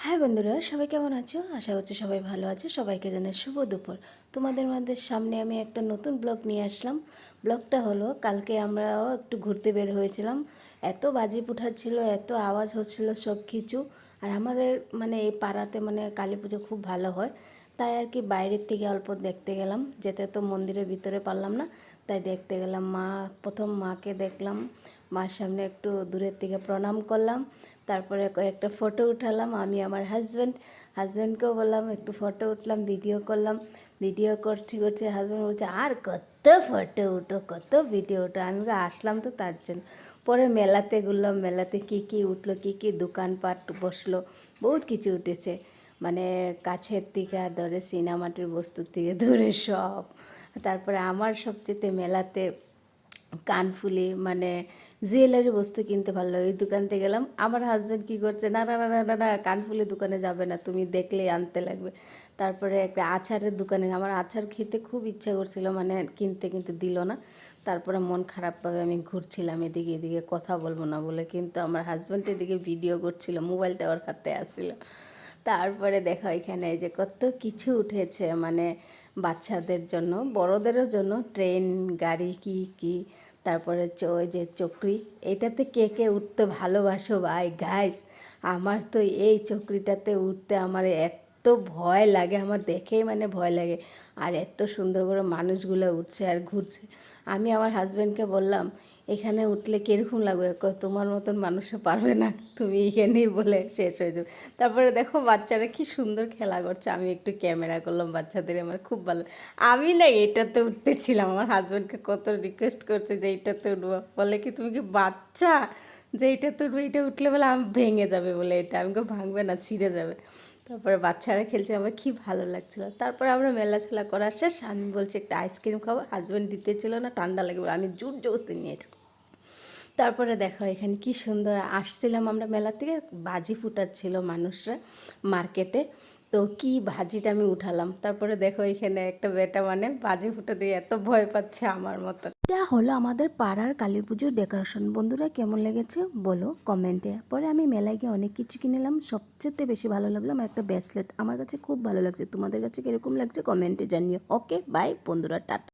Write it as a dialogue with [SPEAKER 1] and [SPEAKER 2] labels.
[SPEAKER 1] High বন্ধুরা, সবাই কেমন আছো? আশা করছি সবাই ভালো আছে। সবাইকে জানাই শুভ দুপুর। তোমাদের মধ্যে সামনে আমি একটা নতুন ব্লগ নিয়ে আসলাম। ব্লগটা হলো, কালকে আমরাও একটু ঘুরতে বের হয়েছিলাম। এত বাজি ফুটাচ্ছিল, এত আওয়াজ হচ্ছিল সব কিছু। আর আমাদের এই পাড়াতে কালী পুজো খুব ভালো হয়। তাই আর কি বাইরের থেকে অল্প দেখতে গেলাম, যেতে তো মন্দিরের ভিতরে পারলাম না, তাই দেখতে গেলাম। প্রথম মাকে দেখলাম, মার সামনে একটু দূরের থেকে প্রণাম করলাম, তারপরে কয়েকটা ফটো উঠালাম। আমি আমার হাজব্যান্ডকেও বললাম একটু ফটো উঠলাম, ভিডিও করলাম। ভিডিও করছি হাজব্যান্ড বলছে আর কত ফটো উঠো, কত ভিডিও উঠো। আমি আসলাম তো তার জন্য। পরে মেলাতে ঘুরলাম, মেলাতে কী কী উঠলো, কী কী দোকানপাট বসলো, বহুত কিছু উঠেছে। কাছের থেকে ধরে সিনেমাটির বস্তুর থেকে ধরে সব। তারপরে আমার সবচেয়ে মেলাতে কানফুলি জুয়েলারি বস্তু কিনতে ভালো লাগে। ওই দোকানতে গেলাম। আমার হাজব্যান্ড কী করছে, না না না না না না, কানফুলি দোকানে যাবে না, তুমি দেখলেই আনতে লাগবে। তারপরে একটা আচারের দোকানে, আমার আচার খেতে খুব ইচ্ছা করছিল, কিনতে কিন্তু দিল না। তারপরে মন খারাপভাবে আমি ঘুরছিলাম এদিকে এদিকে, কথা বলবো না বলে, কিন্তু আমার হাজব্যান্ড এদিকে ভিডিও করছিল, মোবাইলটা ওর হাতে আসছিল। তারপরে দেখা এখানে যে কত কিছু উঠেছে, বাচ্চাদের জন্য, বড়োদেরও জন্য, ট্রেন, গাড়ি, কি কি। তারপরে ওই যে চক্রি, এটাতে কে কে উঠতে ভালোবাসো ভাই গাইস। আমার তো এই চক্রিটাতে উঠতে আমার এত ভয় লাগে, আমার দেখেই ভয় লাগে। আর এত সুন্দর করে মানুষগুলো উঠছে আর ঘুরছে। আমি আমার হাজব্যান্ডকে বললাম, এখানে উঠলে কীরকম লাগবে? তোমার মতন মানুষও পারবে না, তুমি এখানেই বলে শেষ হয়ে যাবে। তারপরে দেখো বাচ্চারা কি সুন্দর খেলা করছে, আমি একটু ক্যামেরা করলাম বাচ্চাদের, আমার খুব ভালো। আমি না এটাতে উঠতেছিলাম, আমার হাজব্যান্ডকে কত রিকোয়েস্ট করছে যে এইটাতে উঠবো, বলে কি তুমি কি বাচ্চা যে এইটাতে উঠবো? এটা উঠলে বলে আমি ভেঙে যাবে বলে, এটা আমাকে ভাঙবে না, ছিঁড়ে যাবে। তারপরে বাচ্চারা খেলছে, আমার কি ভালো লাগছিলো। তারপরে আমরা মেলা ছেলা করার শেষ, আমি বলছি একটা আইসক্রিম খাবো, হাজব্যান্ড দিতেছিল না, ঠান্ডা লাগবে, আমি জোর জবরদস্তি নিয়ে। তারপরে দেখো এখানে কি সুন্দর, আসছিলাম আমরা মেলা থেকে, বাজি ফুটাচ্ছিল মানুষরা মার্কেটে। তো কি ভাজিটা আমি উঠালাম। তারপরে দেখো এখানে একটা বেটা বাজি ফুটা দিয়ে এত ভয় পাচ্ছে আমার মতো। এটা হলো আমাদের পাড়ার কালী পুজোর ডেকোরেশন। বন্ধুরা কেমন লেগেছে বলো কমেন্টে। পরে আমি মেলায় গিয়ে অনেক কিছু কিনলাম। সবচেয়ে বেশি ভালো লাগলো আমার একটা ব্রেসলেট, আমার কাছে খুব ভালো লাগছে। তোমাদের কাছে কীরকম লাগছে কমেন্টে জানিও। ওকে বাই বন্ধুরা, টাটা।